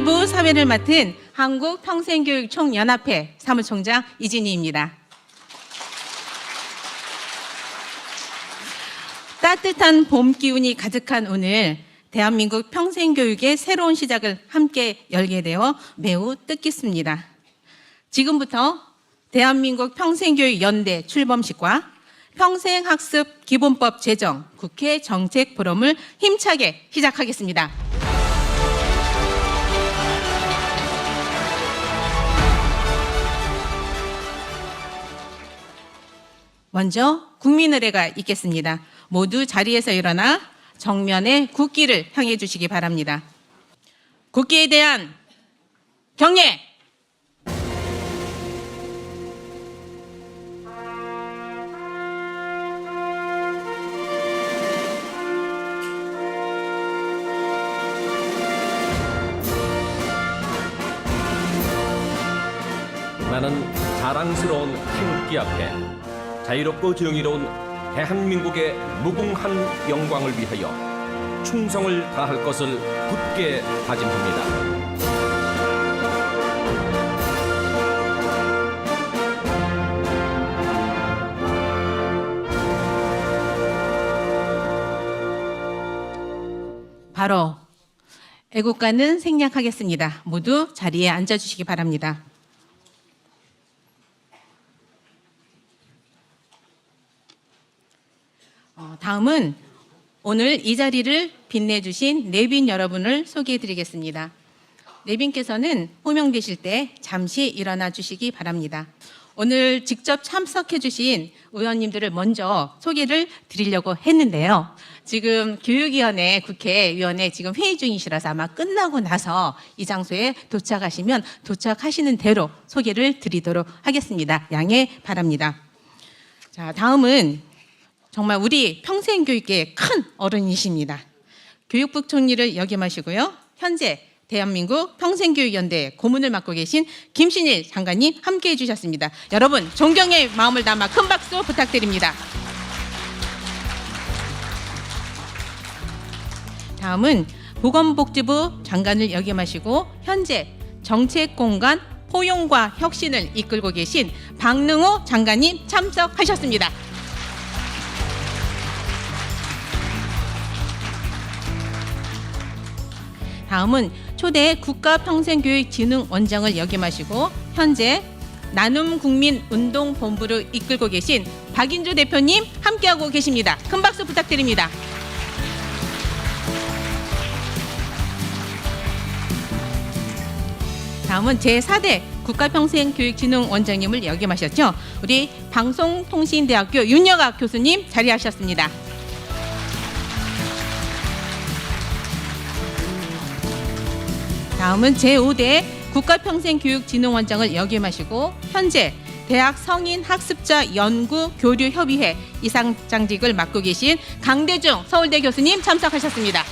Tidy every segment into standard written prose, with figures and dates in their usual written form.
일부 사회를 맡은 한국평생교육총연합회 사무총장 이진희입니다. 따뜻한 봄 기운이 가득한 오늘 대한민국 평생교육의 새로운 시작을 함께 열게 되어 매우 뜻깊습니다. 지금부터 대한민국 평생교육연대 출범식과 평생학습 기본법 제정 국회 정책 포럼을 힘차게 시작하겠습니다. 먼저 국민의례가 있겠습니다. 모두 자리에서 일어나 정면에 국기를 향해 주시기 바랍니다. 국기에 대한 경례! 나는 자랑스러운 태극기 앞에 자유롭고 정의로운 대한민국의 무궁한 영광을 위하여 충성을 다할 것을 굳게 다짐합니다. 바로 애국가는 생략하겠습니다. 모두 자리에 앉아주시기 바랍니다. 다음은 오늘 이 자리를 빛내주신 내빈 여러분을 소개해드리겠습니다. 내빈께서는 호명되실 때 잠시 일어나 주시기 바랍니다. 오늘 직접 참석해주신 의원님들을 먼저 소개를 드리려고 했는데요. 지금 교육위원회 국회의원회 지금 회의 중이시라서 아마 끝나고 나서 이 장소에 도착하시면 도착하시는 대로 소개를 드리도록 하겠습니다. 양해 바랍니다. 자, 다음은 정말 우리 평생교육계의 큰 어른이십니다. 교육부총리를 역임하시고요. 현재 대한민국 평생교육연대 고문을 맡고 계신 김신일 장관님 함께해 주셨습니다. 여러분 존경의 마음을 담아 큰 박수 부탁드립니다. 다음은 보건복지부 장관을 역임하시고 현재 정책공간 포용과 혁신을 이끌고 계신 박능호 장관님 참석하셨습니다. 다음은 초대 국가평생교육진흥원장을 역임하시고 현재 나눔국민운동본부를 이끌고 계신 박인주 대표님 함께하고 계십니다. 큰 박수 부탁드립니다. 다음은 제4대 국가평생교육진흥원장님을 역임하셨죠. 우리 방송통신대학교 윤여각 교수님 자리하셨습니다. 다음은 제5대 국가평생교육진흥원장을 역임하시고 현재 대학 성인학습자 연구교류협의회 이사장직을 맡고 계신 강대중 서울대 교수님 참석하셨습니다.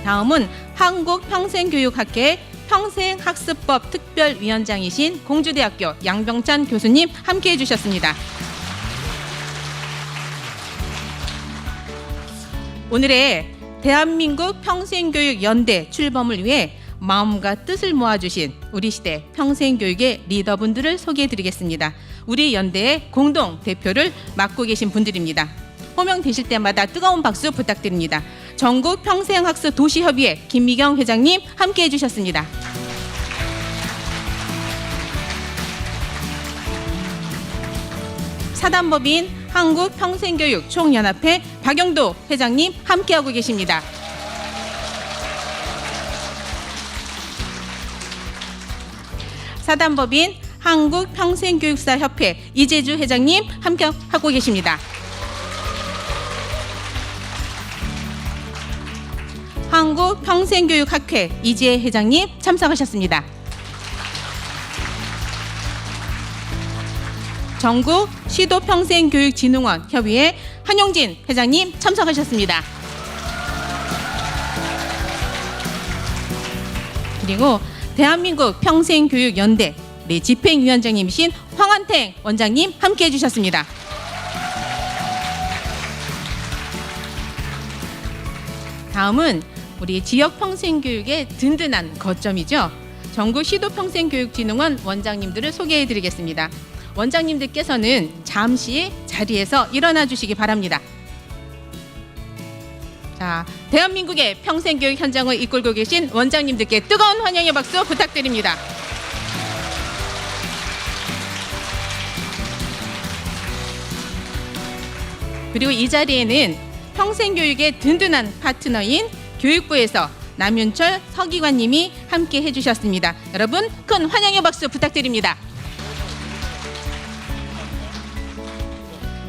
다음은 한국평생교육학회 평생학습법 특별위원장이신 공주대학교 양병찬 교수님 함께해 주셨습니다. 오늘의 대한민국 평생교육연대 출범을 위해 마음과 뜻을 모아주신 우리 시대 평생교육의 리더분들을 소개해드리겠습니다. 우리 연대의 공동 대표를 맡고 계신 분들입니다. 호명되실 때마다 뜨거운 박수 부탁드립니다. 전국 평생학습 도시협의회 김미경 회장님 함께해 주셨습니다. 사단법인 한국평생교육총연합회 박영도 회장님 함께하고 계십니다. 사단법인 한국평생교육사협회 이재주 회장님 함께하고 계십니다. 한국평생교육학회 이지혜 회장님 참석하셨습니다. 전국 시도평생교육진흥원 협의회 한용진 회장님 참석하셨습니다. 그리고 대한민국 평생교육연대 집행위원장님이신 황한택 원장님 함께해 주셨습니다. 다음은 우리 지역 평생교육의 든든한 거점이죠. 전국 시도평생교육진흥원 원장님들을 소개해 드리겠습니다. 원장님들께서는 잠시 자리에서 일어나 주시기 바랍니다. 자, 대한민국의 평생교육 현장을 이끌고 계신 원장님들께 뜨거운 환영의 박수 부탁드립니다. 그리고 이 자리에는 평생교육의 든든한 파트너인 교육부에서 남윤철 서기관님이 함께 해주셨습니다. 여러분 큰 환영의 박수 부탁드립니다.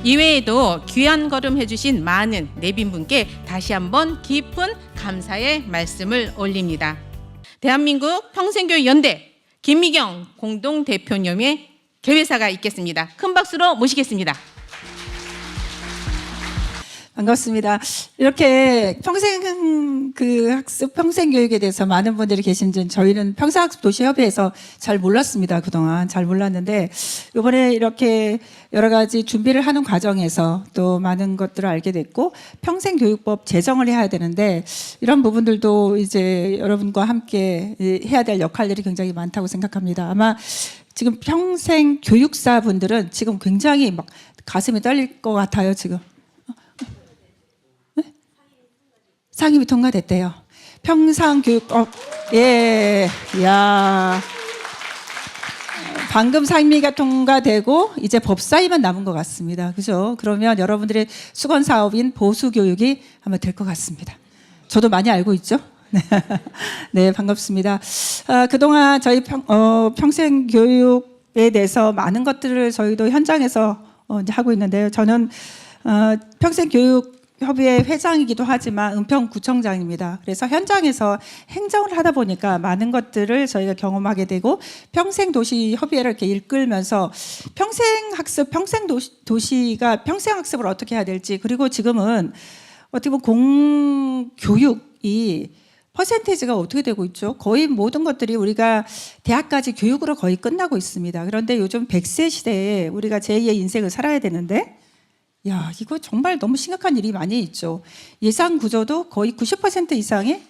이외에도 귀한 걸음 해주신 많은 내빈분께 다시 한번 깊은 감사의 말씀을 올립니다. 대한민국 평생교육연대 김미경 공동대표님의 개회사가 있겠습니다. 큰 박수로 모시겠습니다. 반갑습니다. 이렇게 평생 학습, 평생 교육에 대해서 많은 분들이 계신지 저희는 평생학습 도시협의회에서 잘 몰랐습니다. 그동안 잘 몰랐는데 이번에 이렇게 여러 가지 준비를 하는 과정에서 또 많은 것들을 알게 됐고 평생교육법 제정을 해야 되는데 이런 부분들도 이제 여러분과 함께 해야 될 역할들이 굉장히 많다고 생각합니다. 아마 지금 평생 교육사 분들은 지금 굉장히 막 가슴이 떨릴 것 같아요. 지금. 상임위 통과됐대요. 평생교육법, 예, 야, 방금 상임위가 통과되고 이제 법사위만 남은 것 같습니다. 그죠? 그러면 여러분들의 수건 사업인 보수 교육이 아마 될 것 같습니다. 저도 많이 알고 있죠? 네, 반갑습니다. 그동안 저희 평생 교육에 대해서 많은 것들을 저희도 현장에서 이제 하고 있는데요. 저는 평생 교육 협의회 회장이기도 하지만 은평구청장입니다. 그래서 현장에서 행정을 하다 보니까 많은 것들을 저희가 경험하게 되고 평생도시협의회를 이렇게 이끌면서 평생학습, 평생도시가 평생학습을 어떻게 해야 될지 그리고 지금은 어떻게 보면 공교육이 퍼센테이지가 어떻게 되고 있죠? 거의 모든 것들이 우리가 대학까지 교육으로 거의 끝나고 있습니다. 그런데 요즘 100세 시대에 우리가 제2의 인생을 살아야 되는데 야, 이거 정말 너무 심각한 일이 많이 있죠. 예산 구조도 거의 90% 이상의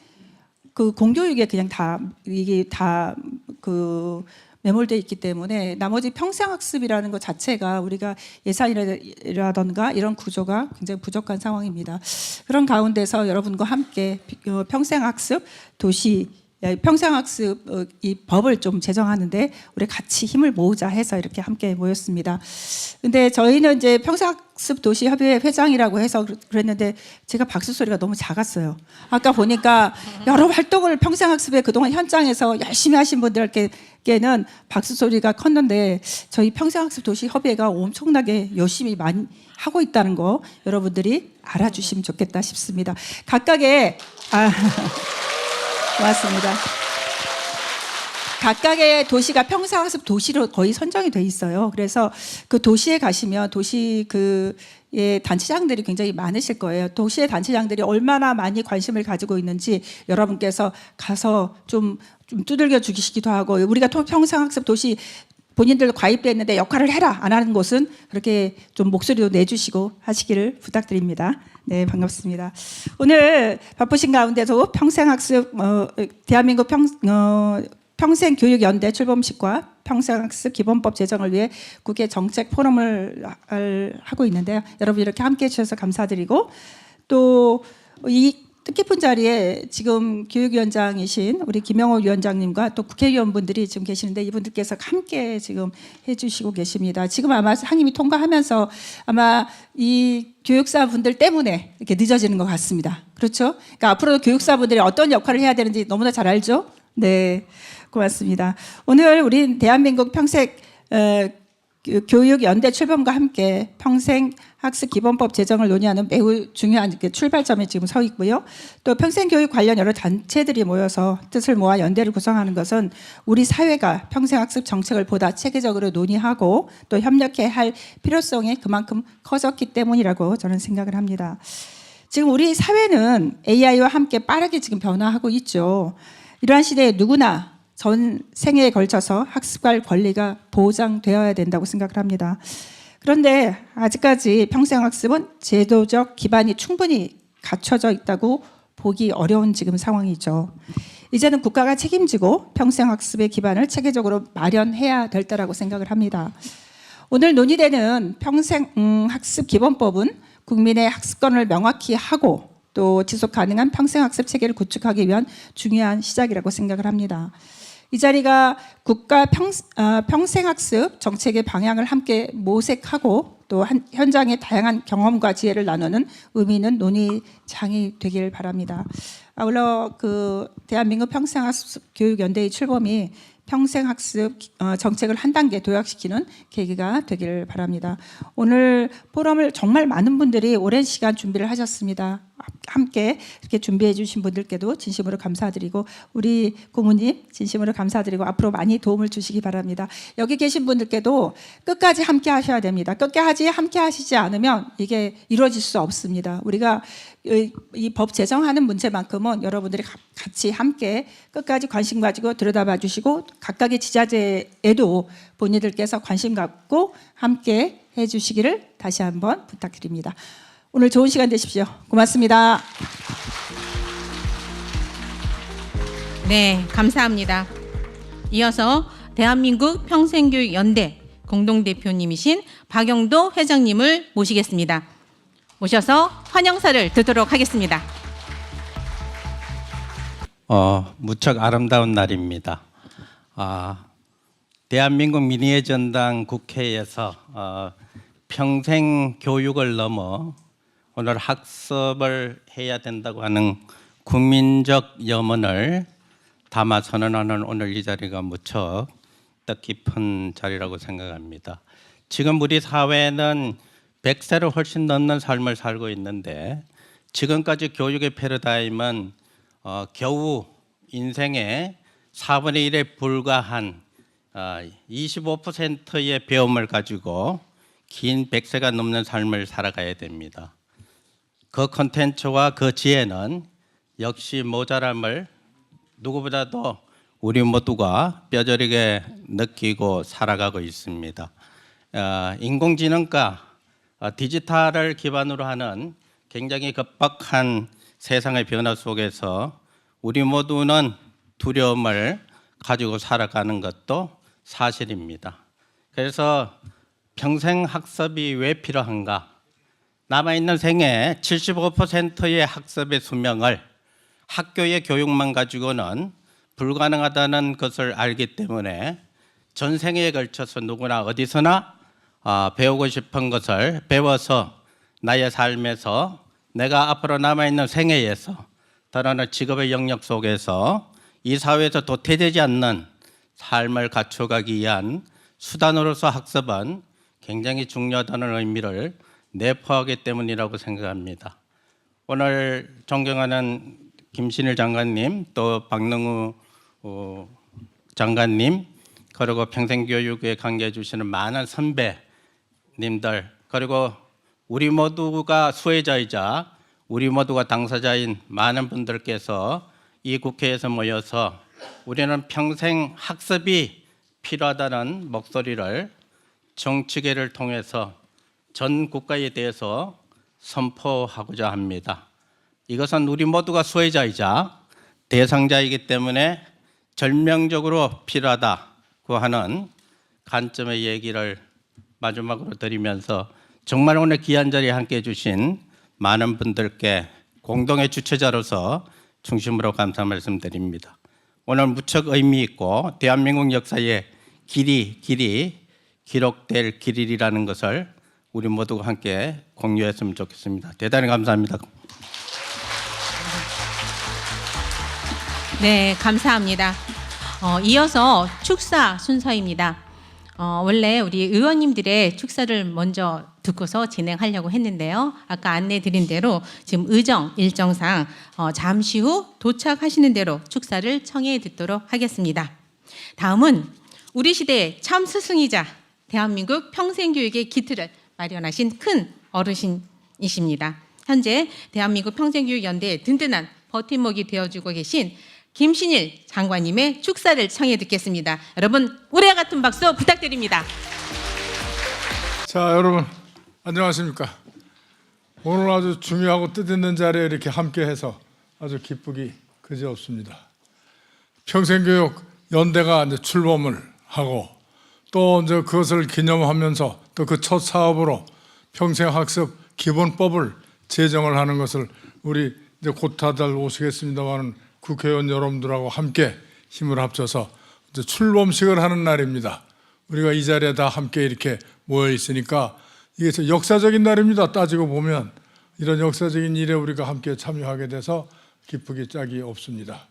그 공교육에 그냥 이게 매몰되어 있기 때문에 나머지 평생학습이라는 것 자체가 우리가 예산이라던가 이런 구조가 굉장히 부족한 상황입니다. 그런 가운데서 여러분과 함께 평생학습 도시 평생학습 이 법을 좀 제정하는데 우리 같이 힘을 모으자 해서 이렇게 함께 모였습니다. 근데 저희는 이제 평생학습 도시협의회 회장이라고 해서 그랬는데 제가 박수 소리가 너무 작았어요. 아까 보니까 여러 활동을 평생학습에 그동안 현장에서 열심히 하신 분들께는 박수 소리가 컸는데 저희 평생학습 도시협의회가 엄청나게 열심히 많이 하고 있다는 거 여러분들이 알아주시면 좋겠다 싶습니다. 각각의 고맙습니다. 각각의 도시가 평생학습 도시로 거의 선정이 돼 있어요. 그래서 그 도시에 가시면 도시 단체장들이 굉장히 많으실 거예요. 도시의 단체장들이 얼마나 많이 관심을 가지고 있는지 여러분께서 가서 좀 두들겨 주시기도 하고 우리가 평생학습 도시 본인들도 가입돼 있는데 역할을 해라 안 하는 곳은 그렇게 좀 목소리도 내주시고 하시기를 부탁드립니다. 네, 반갑습니다. 오늘 바쁘신 가운데도 평생학습 대한민국 평생교육연대 출범식과 평생학습 기본법 제정을 위해 국회 정책 포럼을 하고 있는데요. 여러분 이렇게 함께해 주셔서 감사드리고 또 이 뜻깊은 자리에 지금 교육위원장이신 우리 김영호 위원장님과 또 국회의원분들이 지금 계시는데 이분들께서 함께 지금 해주시고 계십니다. 지금 아마 상임위 통과하면서 아마 이 교육사분들 때문에 이렇게 늦어지는 것 같습니다. 그렇죠? 그러니까 앞으로도 교육사분들이 어떤 역할을 해야 되는지 너무나 잘 알죠? 네, 고맙습니다. 오늘 우리 대한민국 교육연대 출범과 함께 평생학습 기본법 제정을 논의하는 매우 중요한 출발점에 지금 서 있고요. 또 평생교육 관련 여러 단체들이 모여서 뜻을 모아 연대를 구성하는 것은 우리 사회가 평생학습 정책을 보다 체계적으로 논의하고 또 협력해야 할 필요성이 그만큼 커졌기 때문이라고 저는 생각을 합니다. 지금 우리 사회는 AI와 함께 빠르게 지금 변화하고 있죠. 이러한 시대에 누구나 전 생애에 걸쳐서 학습할 권리가 보장되어야 된다고 생각을 합니다. 그런데 아직까지 평생학습은 제도적 기반이 충분히 갖춰져 있다고 보기 어려운 지금 상황이죠. 이제는 국가가 책임지고 평생학습의 기반을 체계적으로 마련해야 될 때라고 생각을 합니다. 오늘 논의되는 평생학습기본법은 국민의 학습권을 명확히 하고 또 지속 가능한 평생학습 체계를 구축하기 위한 중요한 시작이라고 생각을 합니다. 이 자리가 국가 평생학습 정책의 방향을 함께 모색하고 또 현장의 다양한 경험과 지혜를 나누는 의미 있는 논의장이 되길 바랍니다. 아울러 대한민국 평생학습교육연대의 출범이 평생학습 정책을 한 단계 도약시키는 계기가 되길 바랍니다. 오늘 포럼을 정말 많은 분들이 오랜 시간 준비를 하셨습니다. 함께 이렇게 준비해 주신 분들께도 진심으로 감사드리고 우리 고모님 진심으로 감사드리고 앞으로 많이 도움을 주시기 바랍니다. 여기 계신 분들께도 끝까지 함께 하셔야 됩니다. 끝까지 함께 하시지 않으면 이게 이루어질 수 없습니다. 우리가 이 법 제정하는 문제만큼은 여러분들이 같이 함께 끝까지 관심 가지고 들여다봐 주시고 각각의 지자체에도 본인들께서 관심 갖고 함께 해주시기를 다시 한번 부탁드립니다. 오늘 좋은 시간 되십시오. 고맙습니다. 네, 감사합니다. 이어서 대한민국 평생교육연대 공동대표님이신 박영도 회장님을 모시겠습니다. 모셔서 환영사를 듣도록 하겠습니다. 무척 아름다운 날입니다. 대한민국 민의의 전당 국회에서 평생 교육을 넘어 오늘 학습을 해야 된다고 하는 국민적 염원을 담아 선언하는 오늘 이 자리가 무척 뜻깊은 자리라고 생각합니다. 지금 우리 사회는 100세를 훨씬 넘는 삶을 살고 있는데 지금까지 교육의 패러다임은 겨우 인생의 4분의 1에 불과한 25%의 배움을 가지고 긴 100세가 넘는 삶을 살아가야 됩니다. 그 콘텐츠와 그 지혜는 역시 모자람을 누구보다도 우리 모두가 뼈저리게 느끼고 살아가고 있습니다. 인공지능과 디지털을 기반으로 하는 굉장히 급박한 세상의 변화 속에서 우리 모두는 두려움을 가지고 살아가는 것도 사실입니다. 그래서 평생 학습이 왜 필요한가? 남아있는 생애 75%의 학습의 수명을 학교의 교육만 가지고는 불가능하다는 것을 알기 때문에 전생에 걸쳐서 누구나 어디서나 배우고 싶은 것을 배워서 나의 삶에서 내가 앞으로 남아있는 생애에서 더러는 직업의 영역 속에서 이 사회에서 도태되지 않는 삶을 갖춰가기 위한 수단으로서 학습은 굉장히 중요하다는 의미를 내포하기 때문이라고 생각합니다. 오늘 존경하는 김신일 장관님 또 박능우 장관님 그리고 평생교육에 관계해 주시는 많은 선배님들 그리고 우리 모두가 수혜자이자 우리 모두가 당사자인 많은 분들께서 이 국회에서 모여서 우리는 평생 학습이 필요하다는 목소리를 정치계를 통해서 전 국가에 대해서 선포하고자 합니다. 이것은 우리 모두가 수혜자이자 대상자이기 때문에 절명적으로 필요하다고 하는 관점의 얘기를 마지막으로 드리면서 정말 오늘 귀한 자리에 함께해 주신 많은 분들께 공동의 주최자로서 중심으로 감사 말씀드립니다. 오늘 무척 의미 있고 대한민국 역사에 길이 기록될 길이라는 것을 우리 모두가 함께 공유했으면 좋겠습니다. 대단히 감사합니다. 네, 감사합니다. 이어서 축사 순서입니다. 원래 우리 의원님들의 축사를 먼저 듣고서 진행하려고 했는데요. 아까 안내 드린 대로 지금 의정 일정상 잠시 후 도착하시는 대로 축사를 청해 듣도록 하겠습니다. 다음은 우리 시대의 참 스승이자 대한민국 평생교육의 기틀을 마련하신 큰 어르신이십니다. 현재 대한민국 평생교육연대의 든든한 버팀목이 되어주고 계신 김신일 장관님의 축사를 청해 듣겠습니다. 여러분 올해와 같은 박수 부탁드립니다. 자, 여러분 안녕하십니까? 오늘 아주 중요하고 뜻있는 자리에 이렇게 함께해서 아주 기쁘기 그지없습니다. 평생교육 연대가 이제 출범을 하고 또 이제 그것을 기념하면서 또 그 첫 사업으로 평생학습 기본법을 제정을 하는 것을 우리 이제 곧 다들 오시겠습니다만 국회의원 여러분들하고 함께 힘을 합쳐서 이제 출범식을 하는 날입니다. 우리가 이 자리에 다 함께 이렇게 모여 있으니까 이게 역사적인 날입니다. 따지고 보면 이런 역사적인 일에 우리가 함께 참여하게 돼서 기쁘기 짝이 없습니다.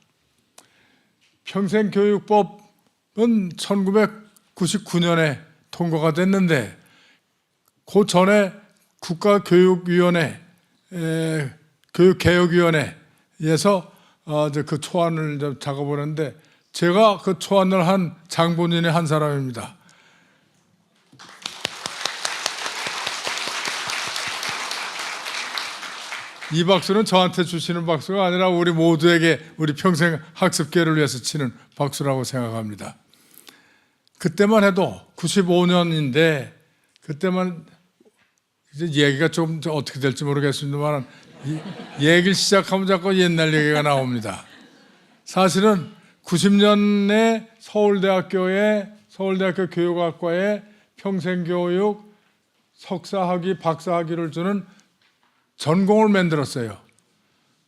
평생교육법은 1999년에 통과가 됐는데 그 전에 국가교육위원회, 교육개혁위원회에서 이제 그 초안을 이제 작업을 했는데 제가 그 초안을 한 장본인의 한 사람입니다. 이 박수는 저한테 주시는 박수가 아니라 우리 모두에게 우리 평생 학습계를 위해서 치는 박수라고 생각합니다. 그때만 해도 95년인데 그때만 이제 얘기가 좀 어떻게 될지 모르겠습니다만 얘기를 시작하면 자꾸 옛날 얘기가 나옵니다. 사실은 90년에 서울대학교 교육학과에 평생교육 석사학위, 박사학위를 주는 전공을 만들었어요.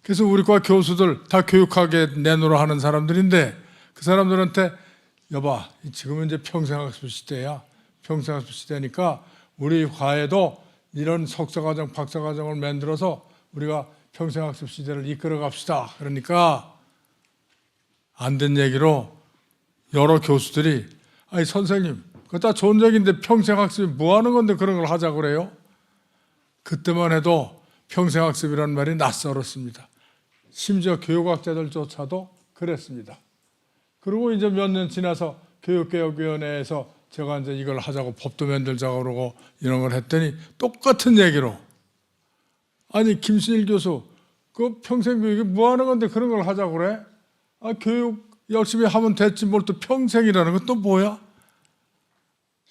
그래서 우리 과 교수들 다 교육학에 내노라 하는 사람들인데 그 사람들한테 여봐, 지금은 이제 평생학습 시대야. 평생학습 시대니까 우리 과에도 이런 석사과정, 박사과정을 만들어서 우리가 평생학습 시대를 이끌어 갑시다. 그러니까 안 된 얘기로 여러 교수들이 아니 선생님, 그거 다 좋은 얘기인데 평생학습이 뭐 하는 건데 그런 걸 하자고 그래요? 그때만 해도 평생학습이라는 말이 낯설었습니다. 심지어 교육학자들조차도 그랬습니다. 그리고 이제 몇 년 지나서 교육개혁위원회에서 제가 이제 이걸 하자고 법도 만들자고 그러고 이런 걸 했더니 똑같은 얘기로 아니 김신일 교수 그 평생교육이 뭐 하는 건데 그런 걸 하자고 그래? 아 교육 열심히 하면 됐지 뭘 또 평생이라는 건 또 뭐야?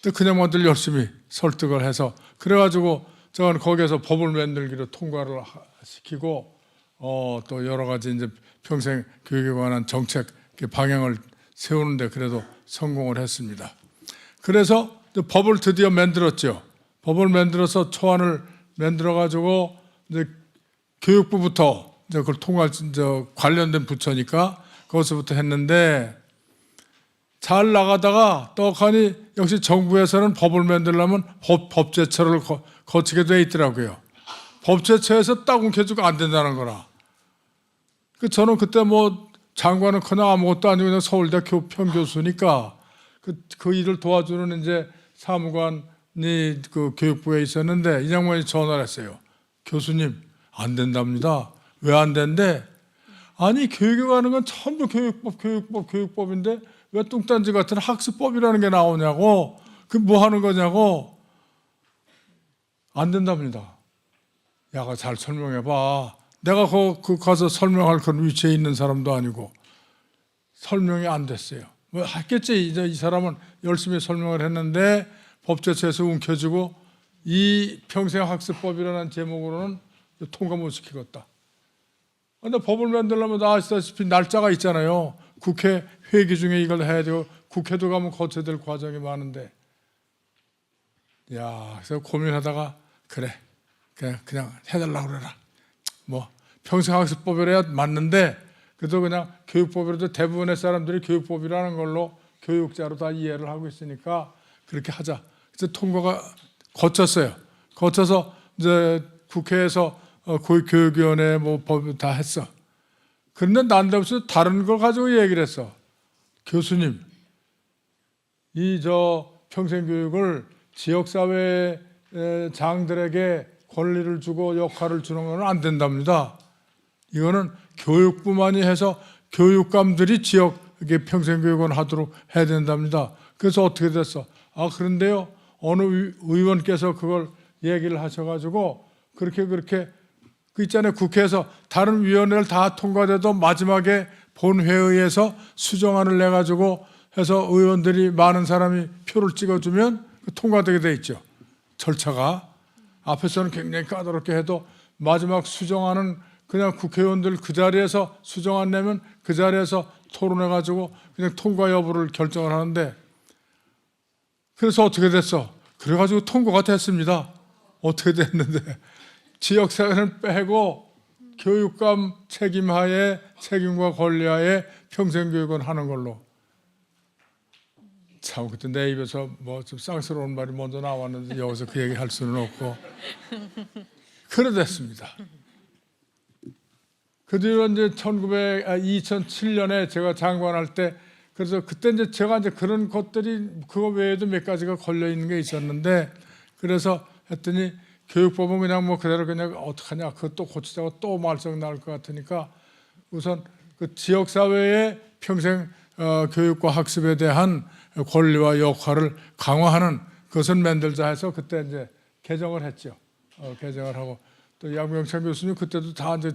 또 그냥만들 열심히 설득을 해서 그래가지고 저는 거기에서 법을 만들기로 통과를 시키고 또 여러 가지 이제 평생 교육에 관한 정책 방향을 세우는데 그래도 성공을 했습니다. 그래서 법을 드디어 만들었죠. 법을 만들어서 초안을 만들어 가지고 이제 교육부부터 이제 그걸 통과할 관련된 부처니까 그것부터 했는데 잘 나가다가 떡하니 역시 정부에서는 법을 만들려면 법제처를 거치게 돼 있더라고요. 법제처에서 딱 움켜쥐고 안 된다는 거라. 저는 그때 뭐 장관은 그냥 아무것도 아니고 그냥 서울대 평교수니까 그 일을 도와주는 이제 사무관이 그 교육부에 있었는데 이 양반이 전화를 했어요. 교수님 안 된답니다. 왜 안 된대? 아니 교육에 가는 건 전부 교육법인데 왜 뚱딴지 같은 학습법이라는 게 나오냐고. 그 뭐 하는 거냐고. 안 된답니다. 야가 잘 설명해봐. 내가 그 가서 설명할 그런 위치에 있는 사람도 아니고 설명이 안 됐어요. 뭐 했겠지. 이제 이 사람은 열심히 설명을 했는데 법제처에서 움켜쥐고 이 평생학습법이라는 제목으로는 통과 못 시키겠다. 근데 법을 만들려면 아시다시피 날짜가 있잖아요. 국회 회기 중에 이걸 해야 되고 국회도 가면 거쳐야 될 과정이 많은데 그래서 고민하다가 그래 그냥 해달라고 그래라. 뭐 평생학습법이라야 맞는데 그래도 그냥 교육법이라도 대부분의 사람들이 교육법이라는 걸로 교육자로 다 이해를 하고 있으니까 그렇게 하자. 그래서 통과가 거쳤어요. 거쳐서 이제 국회에서 교육위원회 뭐 법 다 했어. 그런데 난데없이 다른 걸 가지고 얘기를 했어. 교수님, 이 평생교육을 지역사회 장들에게 권리를 주고 역할을 주는 건 안 된답니다. 이거는 교육부만이 해서 교육감들이 지역에 평생교육을 하도록 해야 된답니다. 그래서 어떻게 됐어? 아 그런데요 어느 의원께서 그걸 얘기를 하셔가지고 그렇게 그 있잖아요. 국회에서 다른 위원회를 다 통과돼도 마지막에 본회의에서 수정안을 내가지고 해서 의원들이 많은 사람이 표를 찍어주면 통과되게 돼 있죠. 절차가 앞에서는 굉장히 까다롭게 해도 마지막 수정안은 그냥 국회의원들 그 자리에서 수정 안 내면 그 자리에서 토론해가지고 그냥 통과 여부를 결정을 하는데, 그래서 어떻게 됐어? 그래가지고 통과가 됐습니다. 어떻게 됐는데 지역사회는 빼고 교육감 책임하에, 책임과 권리하에 평생교육은 하는 걸로. 참 그때 내 입에서 뭐 좀 쌍스러운 말이 먼저 나왔는데 여기서 그 얘기 할 수는 없고 그래 됐습니다. 그 뒤로 이제 2007년에 제가 장관할 때, 그래서 그때 이제 제가 이제 그런 것들이 그거 외에도 몇 가지가 걸려 있는 게 있었는데, 그래서 했더니 교육법은 그냥 뭐 그대로 그냥 어떡하냐, 그거 또 고치자고 또 말썽 나올 것 같으니까 우선 그 지역 사회의 평생 교육과 학습에 대한 권리와 역할을 강화하는 것을 만들자 해서 그때 이제 개정을 했죠. 개정을 하고 또 양병찬 교수님 그때도 다 이제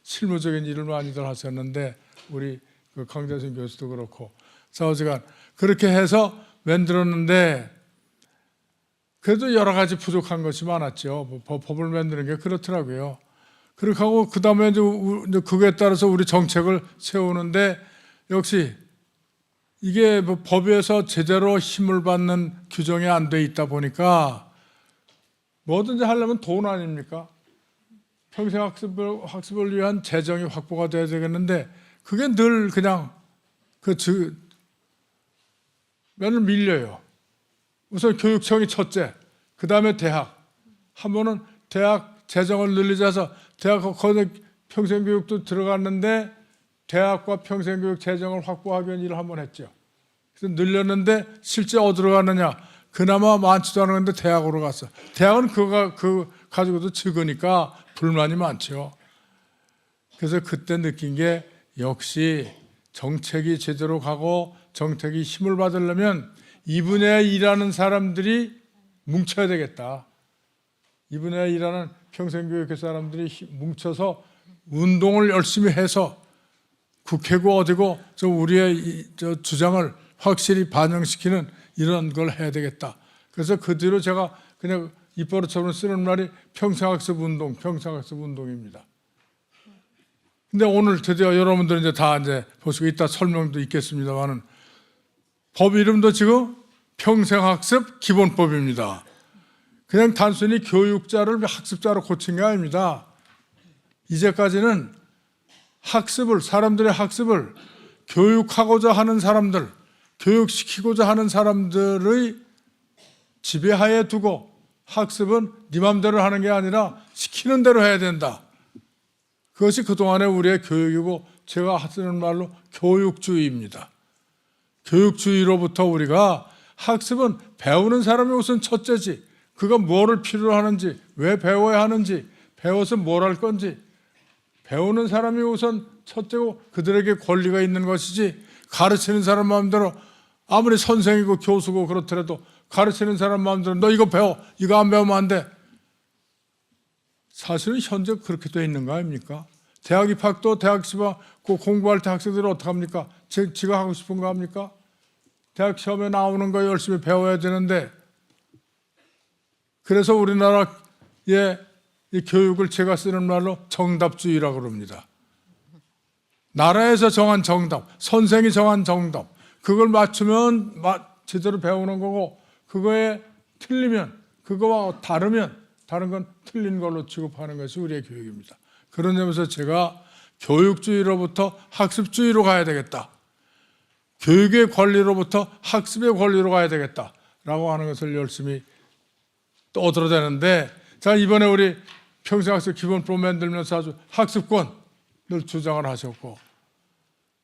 실무적인 일을 많이들 하셨는데, 우리 그 강재순 교수도 그렇고 좌우지간 그렇게 해서 만들었는데, 그래도 여러 가지 부족한 것이 많았죠. 법을 만드는 게 그렇더라고요. 그렇게 하고 그 다음에 이제 그거에 따라서 우리 정책을 세우는데, 역시 이게 뭐 법에서 제대로 힘을 받는 규정이 안 돼 있다 보니까 뭐든지 하려면 돈 아닙니까? 평생 학습을 위한 재정이 확보가 돼야 되겠는데, 그게 늘 그냥 맨날 밀려요. 우선 교육청이 첫째, 그 다음에 대학. 한 번은 대학 재정을 늘리자 해서 대학 거기 평생교육도 들어갔는데 대학과 평생교육 재정을 확보하기 위한 일을 한번 했죠. 그래서 늘렸는데 실제 어디로 갔느냐? 그나마 많지도 않은데 대학으로 갔어. 대학은 그거 가지고도 적으니까 불만이 많죠. 그래서 그때 느낀 게, 역시 정책이 제대로 가고 정책이 힘을 받으려면 이 분야에 일하는 사람들이 뭉쳐야 되겠다. 이 분야에 일하는 평생교육회 사람들이 뭉쳐서 운동을 열심히 해서 국회고 어디고 우리의 주장을 확실히 반영시키는 이런 걸 해야 되겠다. 그래서 그 뒤로 제가 그냥 입버릇처럼 쓰는 말이 평생학습 운동입니다. 근데 오늘 드디어 여러분들 이제 다 이제 보시고 이따 설명도 있겠습니다만은, 법 이름도 지금 평생학습 기본법입니다. 그냥 단순히 교육자를 학습자로 고친 게 아닙니다. 이제까지는 사람들의 학습을 교육하고자 하는 사람들, 교육시키고자 하는 사람들의 지배하에 두고 학습은 네 맘대로 하는 게 아니라 시키는 대로 해야 된다. 그것이 그동안의 우리의 교육이고, 제가 쓰는 말로 교육주의입니다. 교육주의로부터 우리가 학습은 배우는 사람이 우선 첫째지, 그가 뭐를 필요로 하는지, 왜 배워야 하는지, 배워서 뭘 할 건지, 배우는 사람이 우선 첫째고 그들에게 권리가 있는 것이지, 가르치는 사람 마음대로, 아무리 선생이고 교수고 그렇더라도 가르치는 사람 마음대로 너 이거 배워, 이거 안 배우면 안 돼. 사실은 현재 그렇게 돼 있는 거 아닙니까? 대학 입학도 대학 공부할 때 학생들이 어떻게 합니까? 지가 하고 싶은 거 합니까? 대학 시험에 나오는 거 열심히 배워야 되는데, 그래서 우리나라의 이 교육을 제가 쓰는 말로 정답주의라고 그럽니다. 나라에서 정한 정답, 선생이 정한 정답, 그걸 맞추면 제대로 배우는 거고, 그거에 틀리면, 그거와 다른 건 틀린 걸로 취급하는 것이 우리의 교육입니다. 그런 점에서 제가 교육주의로부터 학습주의로 가야 되겠다. 교육의 권리로부터 학습의 권리로 가야 되겠다라고 하는 것을 열심히 떠들어대는데, 자, 이번에 우리 평생학습 기본법 만들면서 아주 학습권을 주장을 하셨고,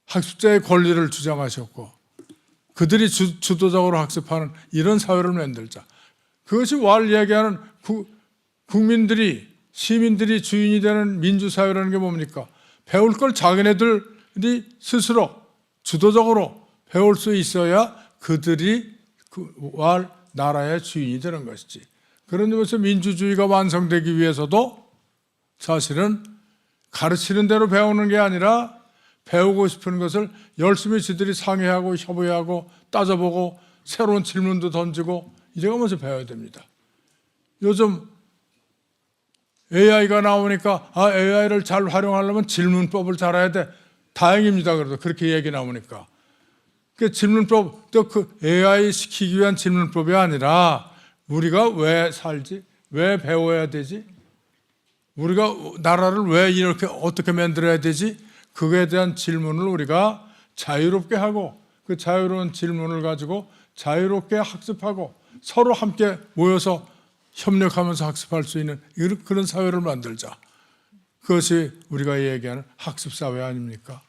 학습자의 권리를 주장하셨고, 그들이 주도적으로 학습하는 이런 사회를 만들자. 그것이 이야기하는 국민들이, 시민들이 주인이 되는 민주사회라는 게 뭡니까? 배울 걸 자기네들이 스스로 주도적으로 배울 수 있어야 그들이 나라의 주인이 되는 것이지. 그런 점에서 민주주의가 완성되기 위해서도 사실은 가르치는 대로 배우는 게 아니라 배우고 싶은 것을 열심히 지들이 상의하고 협의하고 따져보고 새로운 질문도 던지고 이래가면서 배워야 됩니다. 요즘 AI가 나오니까 AI를 잘 활용하려면 질문법을 잘 해야 돼. 다행입니다. 그래도 그렇게 얘기 나오니까. 그 질문법, 또 그 AI 시키기 위한 질문법이 아니라 우리가 왜 살지? 왜 배워야 되지? 우리가 나라를 왜 이렇게 어떻게 만들어야 되지? 그거에 대한 질문을 우리가 자유롭게 하고 그 자유로운 질문을 가지고 자유롭게 학습하고 서로 함께 모여서 협력하면서 학습할 수 있는 그런 사회를 만들자. 그것이 우리가 얘기하는 학습사회 아닙니까?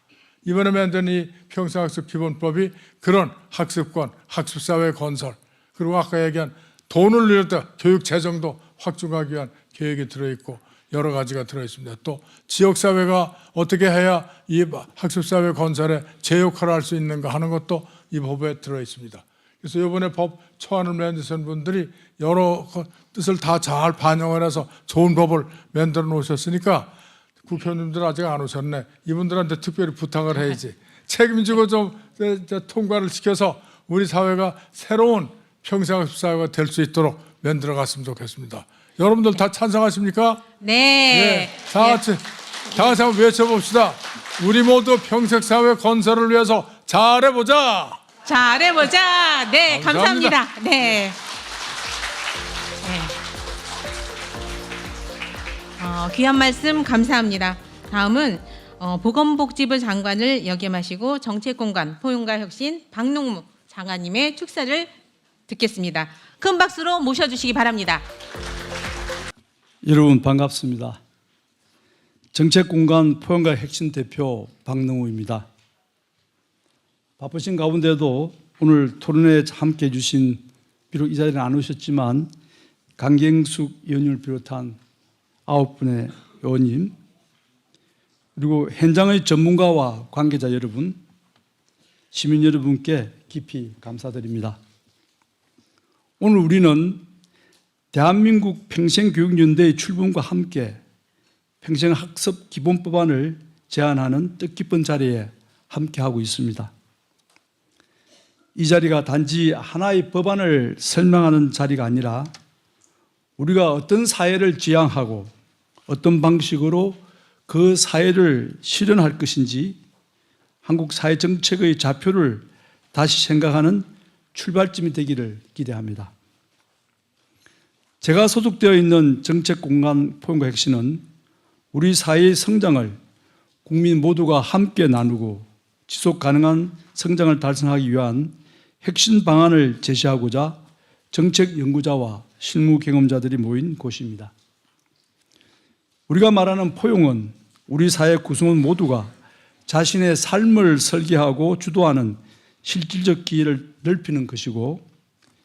이번에 만든 이 평생학습 기본법이 그런 학습권, 학습사회 건설, 그리고 아까 얘기한 돈을 늘렸다 교육 재정도 확충하기 위한 계획이 들어있고 여러 가지가 들어있습니다. 또 지역사회가 어떻게 해야 이 학습사회 건설에 제 역할을 할 수 있는가 하는 것도 이 법에 들어있습니다. 그래서 이번에 법 초안을 만드신 분들이 여러 뜻을 다 잘 반영을 해서 좋은 법을 만들어 놓으셨으니까 국회의원님들 아직 안 오셨네. 이분들한테 특별히 부탁을 해야지. 책임지고 좀 통과를 시켜서 우리 사회가 새로운 평생학습 사회가 될 수 있도록 만들어 갔으면 좋겠습니다. 여러분들 다 찬성하십니까? 네. 다 같이 한번 외쳐봅시다. 우리 모두 평생사회 건설을 위해서 잘해보자. 잘해보자. 네, 감사합니다. 감사합니다. 네. 귀한 말씀 감사합니다. 다음은 보건복지부 장관을 역임하시고 정책공간 포용과 혁신 박농무 장관님의 축사를 듣겠습니다. 큰 박수로 모셔주시기 바랍니다. 여러분 반갑습니다. 정책공간 포용과 혁신 대표 박능우입니다. 바쁘신 가운데도 오늘 토론회에 함께해 주신 비록 이 자리에 안 오셨지만 강경숙 의원님을 비롯한 9분의 의원님 그리고 현장의 전문가와 관계자 여러분, 시민 여러분께 깊이 감사드립니다. 오늘 우리는 대한민국 평생교육연대의 출범과 함께 평생학습 기본법안을 제안하는 뜻깊은 자리에 함께하고 있습니다. 이 자리가 단지 하나의 법안을 설명하는 자리가 아니라 우리가 어떤 사회를 지향하고 어떤 방식으로 그 사회를 실현할 것인지 한국 사회 정책의 좌표를 다시 생각하는 출발점이 되기를 기대합니다. 제가 소속되어 있는 정책공간 포용과 혁신은 우리 사회의 성장을 국민 모두가 함께 나누고 지속 가능한 성장을 달성하기 위한 혁신 방안을 제시하고자 정책 연구자와 실무 경험자들이 모인 곳입니다. 우리가 말하는 포용은 우리 사회 구성원 모두가 자신의 삶을 설계하고 주도하는 실질적 기회를 넓히는 것이고,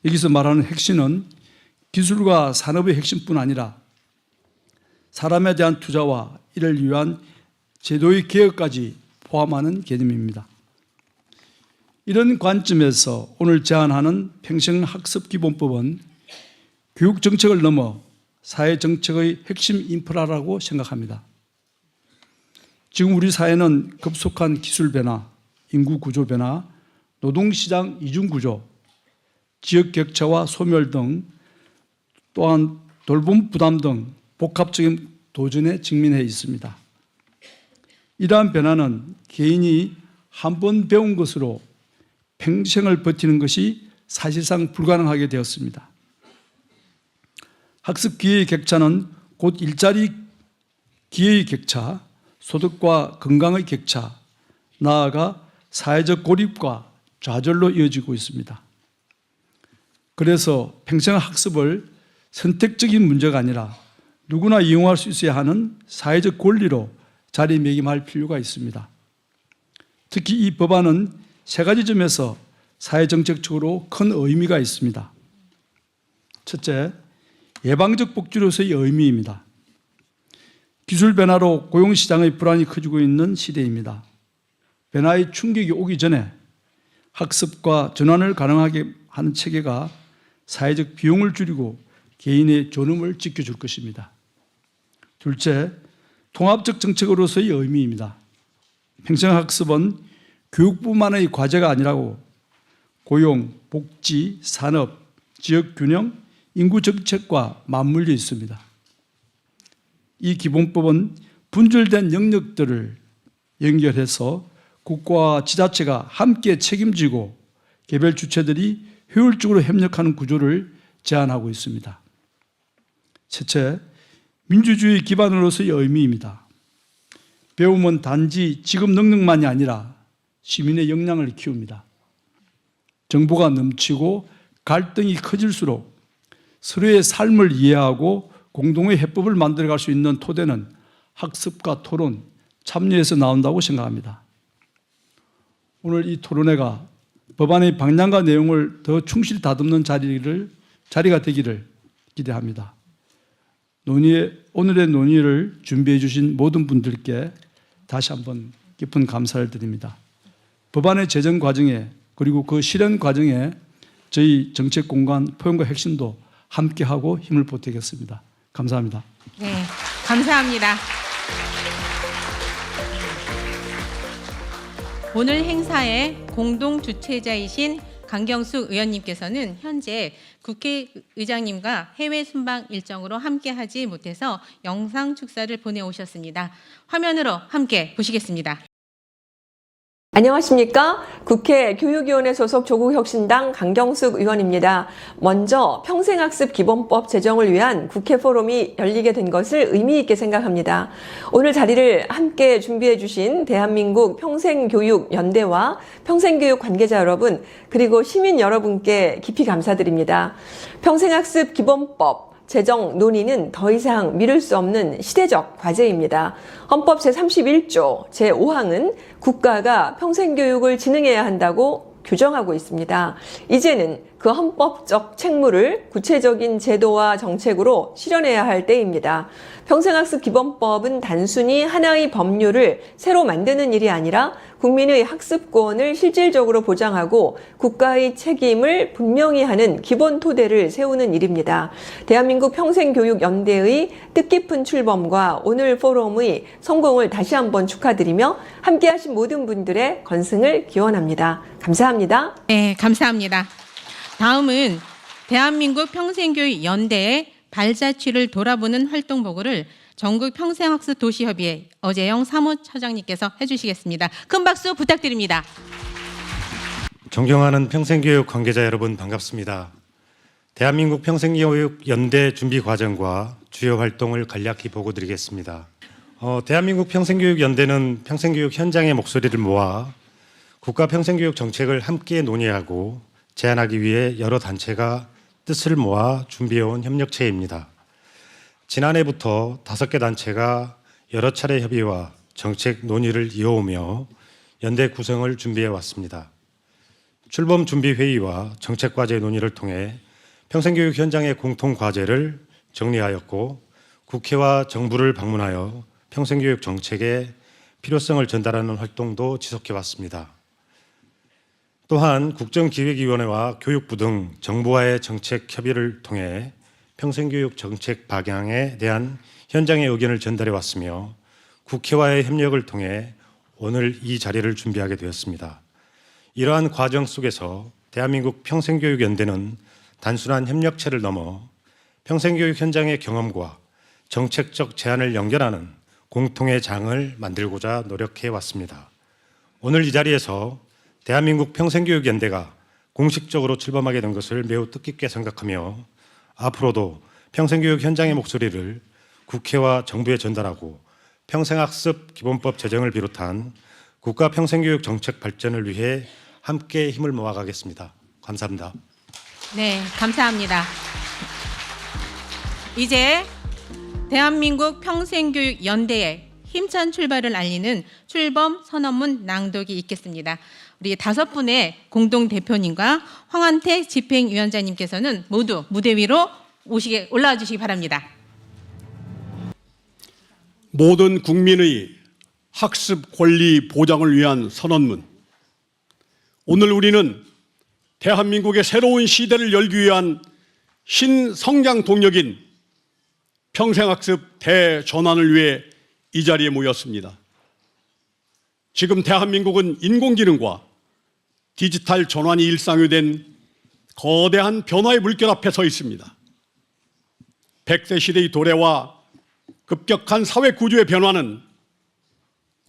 여기서 말하는 혁신은 기술과 산업의 혁신뿐 아니라 사람에 대한 투자와 이를 위한 제도의 개혁까지 포함하는 개념입니다. 이런 관점에서 오늘 제안하는 평생학습기본법은 교육정책을 넘어 사회정책의 핵심 인프라라고 생각합니다. 지금 우리 사회는 급속한 기술 변화, 인구 구조 변화, 노동시장 이중구조, 지역 격차와 소멸 등 또한 돌봄 부담 등 복합적인 도전에 직면해 있습니다. 이러한 변화는 개인이 한 번 배운 것으로 평생을 버티는 것이 사실상 불가능하게 되었습니다. 학습 기회의 격차는 곧 일자리 기회의 격차, 소득과 건강의 격차, 나아가 사회적 고립과 좌절로 이어지고 있습니다. 그래서 평생학습을 선택적인 문제가 아니라 누구나 이용할 수 있어야 하는 사회적 권리로 자리매김할 필요가 있습니다. 특히 이 법안은 세 가지 점에서 사회정책적으로 큰 의미가 있습니다. 첫째, 예방적 복지로서의 의미입니다. 기술 변화로 고용시장의 불안이 커지고 있는 시대입니다. 변화의 충격이 오기 전에 학습과 전환을 가능하게 하는 체계가 사회적 비용을 줄이고 개인의 존엄을 지켜줄 것입니다. 둘째, 통합적 정책으로서의 의미입니다. 평생학습은 교육뿐만의 과제가 아니라고 고용, 복지, 산업, 지역균형, 인구정책과 맞물려 있습니다. 이 기본법은 분절된 영역들을 연결해서 국가와 지자체가 함께 책임지고 개별 주체들이 효율적으로 협력하는 구조를 제안하고 있습니다. 셋째, 민주주의 기반으로서의 의미입니다. 배움은 단지 직업 능력만이 아니라 시민의 역량을 키웁니다. 정보가 넘치고 갈등이 커질수록 서로의 삶을 이해하고 공동의 해법을 만들어갈 수 있는 토대는 학습과 토론, 참여에서 나온다고 생각합니다. 오늘 이 토론회가 법안의 방향과 내용을 더 충실히 다듬는 자리가 되기를 기대합니다. 오늘의 논의를 준비해 주신 모든 분들께 다시 한번 깊은 감사를 드립니다. 법안의 제정 과정에 그리고 그 실현 과정에 저희 정책 공간 포용과 핵심도 함께하고 힘을 보태겠습니다. 감사합니다. 네, 감사합니다. 오늘 행사의 공동 주최자이신 강경숙 의원님께서는 현재 국회의장님과 해외 순방 일정으로 함께하지 못해서 영상 축사를 보내오셨습니다. 화면으로 함께 보시겠습니다. 안녕하십니까? 국회 교육위원회 소속 조국혁신당 강경숙 의원입니다. 먼저 평생학습 기본법 제정을 위한 국회 포럼이 열리게 된 것을 의미 있게 생각합니다. 오늘 자리를 함께 준비해 주신 대한민국 평생교육연대와 평생교육 관계자 여러분, 그리고 시민 여러분께 깊이 감사드립니다. 평생학습 기본법 제정 논의는 더 이상 미룰 수 없는 시대적 과제입니다. 헌법 제31조 제5항은 국가가 평생교육을 진흥해야 한다고 규정하고 있습니다. 이제는 그 헌법적 책무를 구체적인 제도와 정책으로 실현해야 할 때입니다. 평생학습 기본법은 단순히 하나의 법률을 새로 만드는 일이 아니라 국민의 학습권을 실질적으로 보장하고 국가의 책임을 분명히 하는 기본 토대를 세우는 일입니다. 대한민국 평생교육연대의 뜻깊은 출범과 오늘 포럼의 성공을 다시 한번 축하드리며 함께하신 모든 분들의 건승을 기원합니다. 감사합니다. 네, 감사합니다. 다음은 대한민국 평생교육연대의 발자취를 돌아보는 활동 보고를 전국 평생학습 도시협의회 어재영 사무처장님께서 해주시겠습니다. 큰 박수 부탁드립니다. 존경하는 평생교육 관계자 여러분 반갑습니다. 대한민국 평생교육연대 준비 과정과 주요 활동을 간략히 보고드리겠습니다. 대한민국 평생교육연대는 평생교육 현장의 목소리를 모아 국가 평생교육 정책을 함께 논의하고 제안하기 위해 여러 단체가 뜻을 모아 준비해온 협력체입니다. 지난해부터 5개 단체가 여러 차례 협의와 정책 논의를 이어오며 연대 구성을 준비해 왔습니다. 출범 준비 회의와 정책 과제 논의를 통해 평생교육 현장의 공통 과제를 정리하였고 국회와 정부를 방문하여 평생교육 정책의 필요성을 전달하는 활동도 지속해 왔습니다. 또한 국정기획위원회와 교육부 등 정부와의 정책 협의를 통해 평생교육 정책 방향에 대한 현장의 의견을 전달해 왔으며 국회와의 협력을 통해 오늘 이 자리를 준비하게 되었습니다. 이러한 과정 속에서 대한민국 평생교육연대는 단순한 협력체를 넘어 평생교육 현장의 경험과 정책적 제안을 연결하는 공통의 장을 만들고자 노력해 왔습니다. 오늘 이 자리에서 대한민국 평생교육연대가 공식적으로 출범하게 된 것을 매우 뜻깊게 생각하며 앞으로도 평생교육 현장의 목소리를 국회와 정부에 전달하고 평생학습 기본법 제정을 비롯한 국가 평생교육 정책 발전을 위해 함께 힘을 모아가겠습니다. 감사합니다. 네, 감사합니다. 이제 대한민국 평생교육연대의 힘찬 출발을 알리는 출범 선언문 낭독이 있겠습니다. 우리 5분의 공동 대표님과 황한택 집행위원장님께서는 모두 무대 위로 올라와 주시기 바랍니다. 모든 국민의 학습 권리 보장을 위한 선언문. 오늘 우리는 대한민국의 새로운 시대를 열기 위한 신성장 동력인 평생학습 대전환을 위해 이 자리에 모였습니다. 지금 대한민국은 인공지능과 디지털 전환이 일상화된 거대한 변화의 물결 앞에 서 있습니다. 100세 시대의 도래와 급격한 사회 구조의 변화는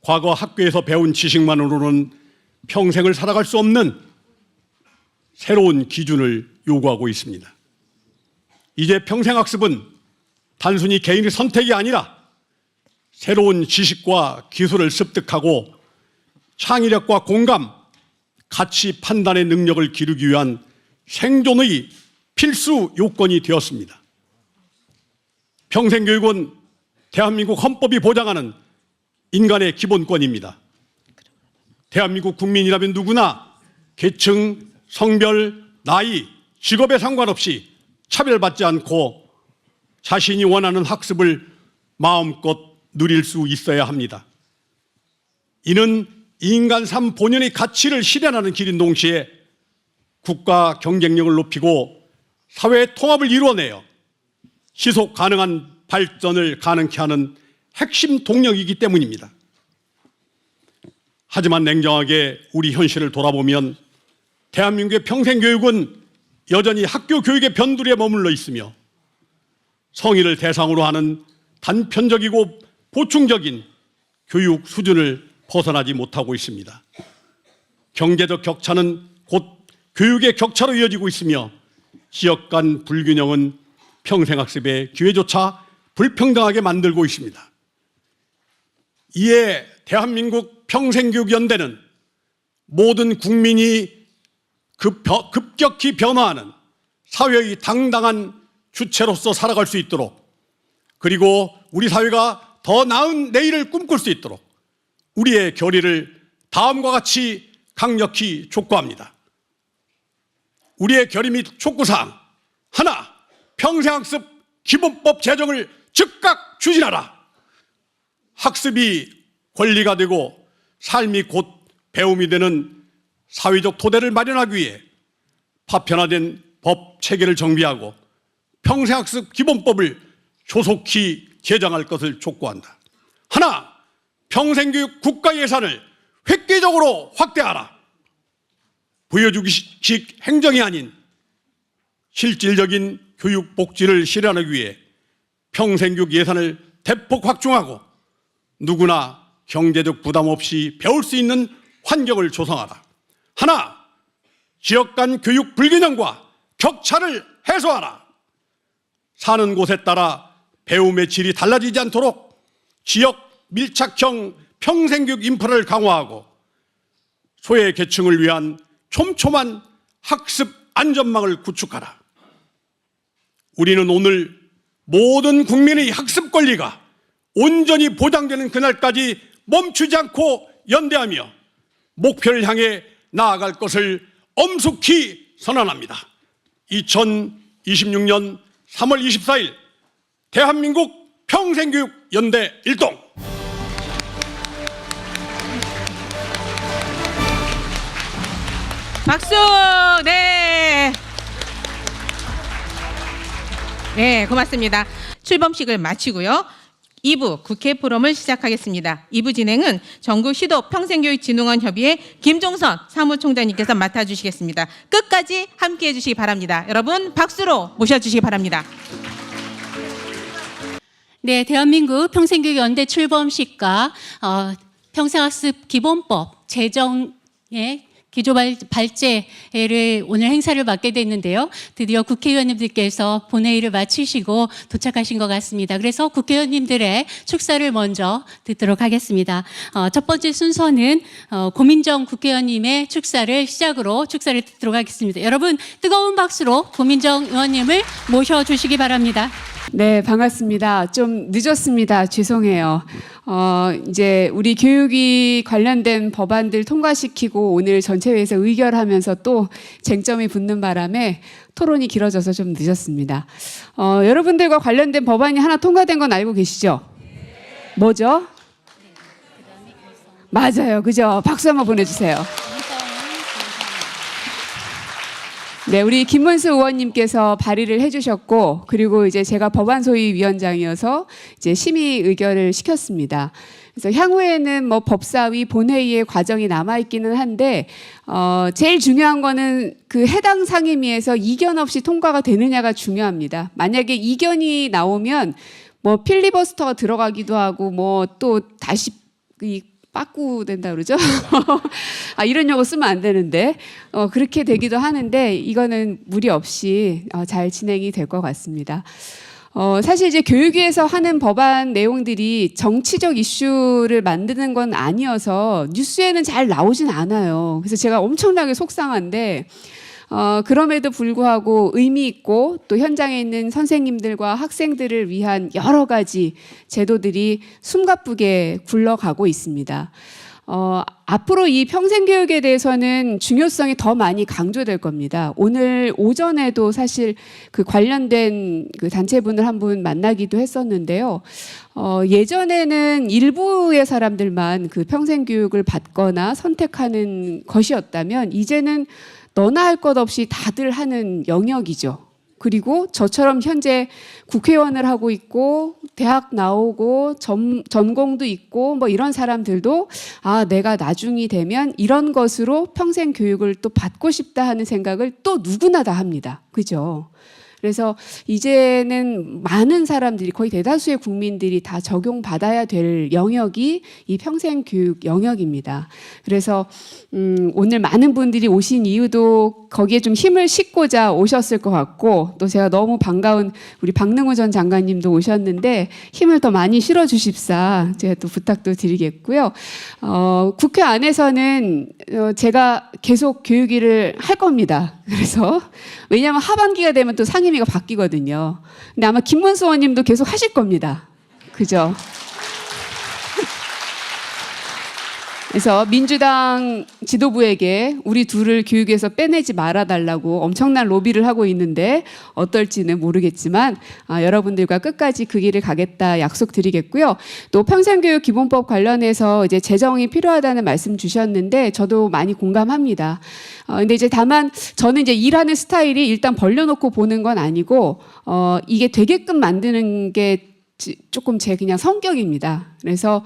과거 학교에서 배운 지식만으로는 평생을 살아갈 수 없는 새로운 기준을 요구하고 있습니다. 이제 평생학습은 단순히 개인의 선택이 아니라 새로운 지식과 기술을 습득하고 창의력과 공감, 가치 판단의 능력을 기르기 위한 생존의 필수 요건이 되었습니다. 평생교육은 대한민국 헌법이 보장하는 인간의 기본권입니다. 대한민국 국민이라면 누구나 계층, 성별, 나이, 직업에 상관없이 차별받지 않고 자신이 원하는 학습을 마음껏 누릴 수 있어야 합니다. 이는 인간 삶 본연의 가치를 실현하는 길인 동시에 국가 경쟁력을 높이고 사회의 통합을 이루어내어 지속 가능한 발전을 가능케 하는 핵심 동력이기 때문입니다. 하지만 냉정하게 우리 현실을 돌아보면 대한민국의 평생교육은 여전히 학교 교육의 변두리에 머물러 있으며 성인을 대상으로 하는 단편적이고 보충적인 교육 수준을 벗어나지 못하고 있습니다. 경제적 격차는 곧 교육의 격차로 이어지고 있으며 지역 간 불균형은 평생학습의 기회조차 불평등하게 만들고 있습니다. 이에 대한민국 평생교육연대는 모든 국민이 급격히 변화하는 사회의 당당한 주체로서 살아갈 수 있도록, 그리고 우리 사회가 더 나은 내일을 꿈꿀 수 있도록 우리의 결의를 다음과 같이 강력히 촉구합니다. 우리의 결의 및 촉구사항 하나, 평생학습 기본법 제정을 즉각 추진하라. 학습이 권리가 되고 삶이 곧 배움이 되는 사회적 토대를 마련하기 위해 파편화된 법 체계를 정비하고 평생학습 기본법을 조속히 제정할 것을 촉구한다. 하나, 평생교육 국가 예산을 획기적으로 확대하라. 부여주기식 행정이 아닌 실질적인 교육 복지를 실현하기 위해 평생교육 예산을 대폭 확충하고 누구나 경제적 부담 없이 배울 수 있는 환경을 조성하라. 하나, 지역 간 교육 불균형과 격차를 해소하라. 사는 곳에 따라 배움의 질이 달라지지 않도록 지역 밀착형 평생교육 인프라를 강화하고 소외 계층을 위한 촘촘한 학습 안전망을 구축하라. 우리는 오늘 모든 국민의 학습 권리가 온전히 보장되는 그날까지 멈추지 않고 연대하며 목표를 향해 나아갈 것을 엄숙히 선언합니다. 2026년 3월 24일 대한민국 평생교육연대 일동. 박수! 네. 네, 고맙습니다. 출범식을 마치고요. 2부 국회 포럼을 시작하겠습니다. 2부 진행은 전국 시도 평생교육진흥원 협의회 김종선 사무총장님께서 맡아주시겠습니다. 끝까지 함께해 주시기 바랍니다. 여러분 박수로 모셔주시기 바랍니다. 네, 대한민국 평생교육연대 출범식과 평생학습 기본법 제정의 기조 발제를 오늘 행사를 맡게 됐는데요. 드디어 국회의원님들께서 본회의를 마치시고 도착하신 것 같습니다. 그래서 국회의원님들의 축사를 먼저 듣도록 하겠습니다. 첫 번째 순서는 고민정 국회의원님의 축사를 시작으로 축사를 듣도록 하겠습니다. 여러분 뜨거운 박수로 고민정 의원님을 모셔주시기 바랍니다. 네, 반갑습니다. 좀 늦었습니다. 죄송해요. 이제 우리 교육이 관련된 법안들 통과시키고 오늘 전체회의에서 의결하면서 또 쟁점이 붙는 바람에 토론이 길어져서 좀 늦었습니다. 여러분들과 관련된 법안이 하나 통과된 건 알고 계시죠? 뭐죠? 맞아요. 그죠? 박수 한번 보내주세요. 네, 우리 김문수 의원님께서 발의를 해주셨고, 그리고 이제 제가 법안소위위원장이어서 이제 심의 의결을 시켰습니다. 그래서 향후에는 뭐 법사위 본회의의 과정이 남아 있기는 한데, 제일 중요한 거는 그 해당 상임위에서 이견 없이 통과가 되느냐가 중요합니다. 만약에 이견이 나오면 뭐 필리버스터가 들어가기도 하고 뭐 또 다시 이 빠꾸 된다 그러죠? 아, 이런 용어 쓰면 안 되는데 그렇게 되기도 하는데 이거는 무리 없이 잘 진행이 될 것 같습니다. 사실 이제 교육위에서 하는 법안 내용들이 정치적 이슈를 만드는 건 아니어서 뉴스에는 잘 나오진 않아요. 그래서 제가 엄청나게 속상한데 그럼에도 불구하고 의미 있고 또 현장에 있는 선생님들과 학생들을 위한 여러 가지 제도들이 숨가쁘게 굴러가고 있습니다. 앞으로 이 평생교육에 대해서는 중요성이 더 많이 강조될 겁니다. 오늘 오전에도 사실 그 관련된 그 단체분을 한 분 만나기도 했었는데요. 예전에는 일부의 사람들만 그 평생교육을 받거나 선택하는 것이었다면 이제는 너나 할 것 없이 다들 하는 영역이죠. 그리고 저처럼 현재 국회의원을 하고 있고 대학 나오고 전공도 있고 뭐 이런 사람들도 내가 나중이 되면 이런 것으로 평생 교육을 또 받고 싶다 하는 생각을 또 누구나 다 합니다. 그죠? 그래서 이제는 많은 사람들이 거의 대다수의 국민들이 다 적용받아야 될 영역이 이 평생교육 영역입니다. 그래서 오늘 많은 분들이 오신 이유도 거기에 좀 힘을 싣고자 오셨을 것 같고 또 제가 너무 반가운 우리 박능우 전 장관님도 오셨는데 힘을 더 많이 실어주십사 제가 또 부탁도 드리겠고요. 국회 안에서는 제가 계속 교육위를 할 겁니다. 그래서 왜냐하면 하반기가 되면 또 상임위가 바뀌거든요. 근데 아마 김문수 의원님도 계속 하실 겁니다. 그죠? 그래서 민주당 지도부에게 우리 둘을 교육에서 빼내지 말아달라고 엄청난 로비를 하고 있는데 어떨지는 모르겠지만 여러분들과 끝까지 그 길을 가겠다 약속드리겠고요. 또 평생교육 기본법 관련해서 이제 재정이 필요하다는 말씀 주셨는데 저도 많이 공감합니다. 근데 이제 다만 저는 이제 일하는 스타일이 일단 벌려놓고 보는 건 아니고 이게 되게끔 만드는 게 조금 제 그냥 성격입니다. 그래서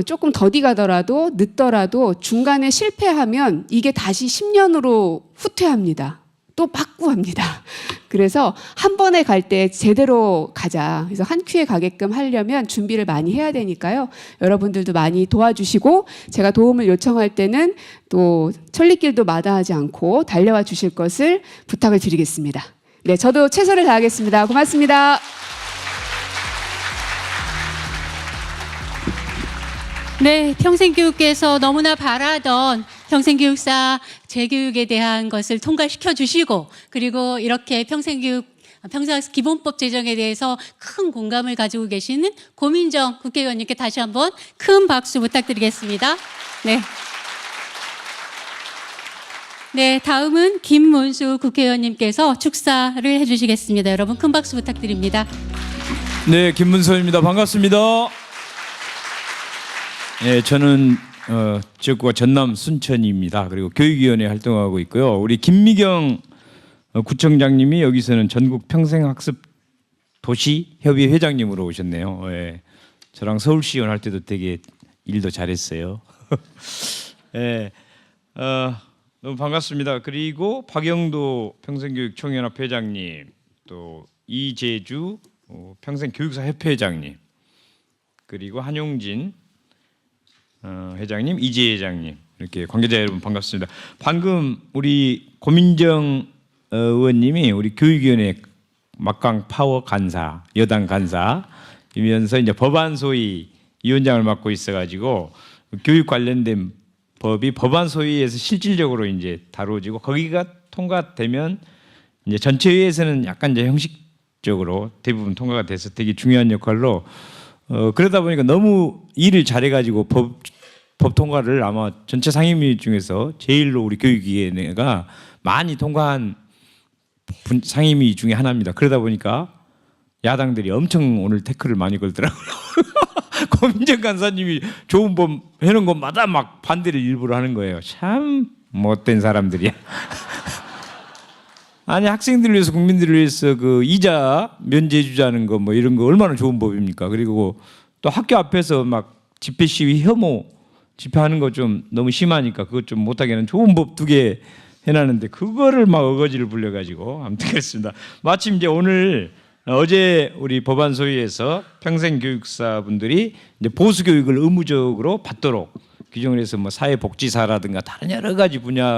조금 더디 가더라도 늦더라도 중간에 실패하면 이게 다시 10년으로 후퇴합니다. 또 빠꾸합니다. 그래서 한 번에 갈 때 제대로 가자. 그래서 한 큐에 가게끔 하려면 준비를 많이 해야 되니까요. 여러분들도 많이 도와주시고 제가 도움을 요청할 때는 또 천리길도 마다하지 않고 달려와 주실 것을 부탁을 드리겠습니다. 네, 저도 최선을 다하겠습니다. 고맙습니다. 네, 평생교육께서 너무나 바라던 평생교육사 재교육에 대한 것을 통과시켜 주시고 그리고 이렇게 평생학습 기본법 제정에 대해서 큰 공감을 가지고 계시는 고민정 국회의원님께 다시 한번 큰 박수 부탁드리겠습니다. 네. 네, 다음은 김문수 국회의원님께서 축사를 해주시겠습니다. 여러분 큰 박수 부탁드립니다. 네, 김문수입니다. 반갑습니다. 네, 저는 지역구가 전남 순천입니다. 그리고 교육위원회 활동하고 있고요. 우리 김미경 구청장님이 여기서는 전국 평생학습 도시 협의 회장님으로 오셨네요. 예, 저랑 서울시의원 할 때도 되게 일도 잘했어요. 예, 너무 반갑습니다. 그리고 박영도 평생교육 총연합 회장님, 또 이재주 평생교육사 협회 회장님, 그리고 한용진 회장님, 이재 회장님, 이렇게 관계자 여러분 반갑습니다. 방금 우리 고민정 의원님이 우리 교육위원회 막강 파워 간사, 여당 간사이면서 이제 법안 소위 위원장을 맡고 있어가지고 교육 관련된 법이 법안 소위에서 실질적으로 이제 다루어지고 거기가 통과되면 이제 전체회에서는 약간 이제 형식적으로 대부분 통과가 돼서 되게 중요한 역할로. 그러다 보니까 너무 일을 잘해가지고 법 통과를 아마 전체 상임위 중에서 제일로 우리 교육위원회가 많이 통과한 상임위 중에 하나입니다. 그러다 보니까 야당들이 엄청 오늘 태클을 많이 걸더라고요. 고민정 간사님이 좋은 법 해놓은 것마다 막 반대를 일부러 하는 거예요. 참 못된 사람들이야. 아니 학생들을 위해서 국민들을 위해서 그 이자 면제 주자는 거 뭐 이런 거 얼마나 좋은 법입니까? 그리고 또 학교 앞에서 막 집회 시위 혐오 집회하는 거 좀 너무 심하니까 그것 좀 못하게 하는 좋은 법 2개 해놨는데 그거를 막 어거지를 불려가지고 아무튼 그랬습니다. 마침 이제 오늘 어제 우리 법안 소위에서 평생교육사분들이 이제 보수 교육을 의무적으로 받도록 규정을 해서 뭐 사회복지사라든가 다른 여러 가지 분야의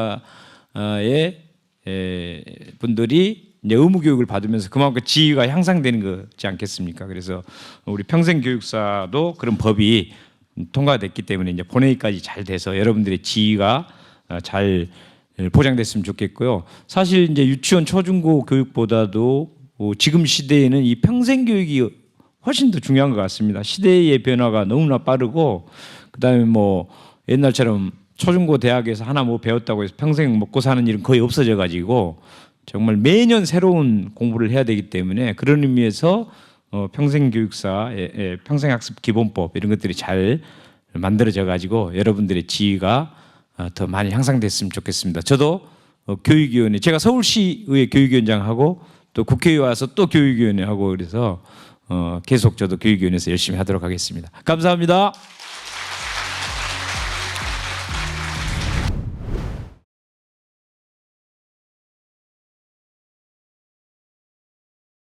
분들이 이제 의무 교육을 받으면서 그만큼 지위가 향상되는 거지 않겠습니까? 그래서 우리 평생교육사도 그런 법이 통과됐기 때문에 이제 본회의까지 잘 돼서 여러분들의 지위가 잘 보장됐으면 좋겠고요. 사실 이제 유치원 초중고 교육보다도 지금 시대에는 이 평생교육이 훨씬 더 중요한 것 같습니다. 시대의 변화가 너무나 빠르고 그다음에 뭐 옛날처럼 초중고 대학에서 하나 뭐 배웠다고 해서 평생 먹고 사는 일은 거의 없어져 가지고 정말 매년 새로운 공부를 해야 되기 때문에 그런 의미에서 평생교육사의 평생학습 기본법 이런 것들이 잘 만들어져 가지고 여러분들의 지위가 더 많이 향상됐으면 좋겠습니다. 저도 교육위원회, 제가 서울시의회 교육위원장하고 또 국회에 와서 또 교육위원회 하고 그래서 계속 저도 교육위원회에서 열심히 하도록 하겠습니다. 감사합니다.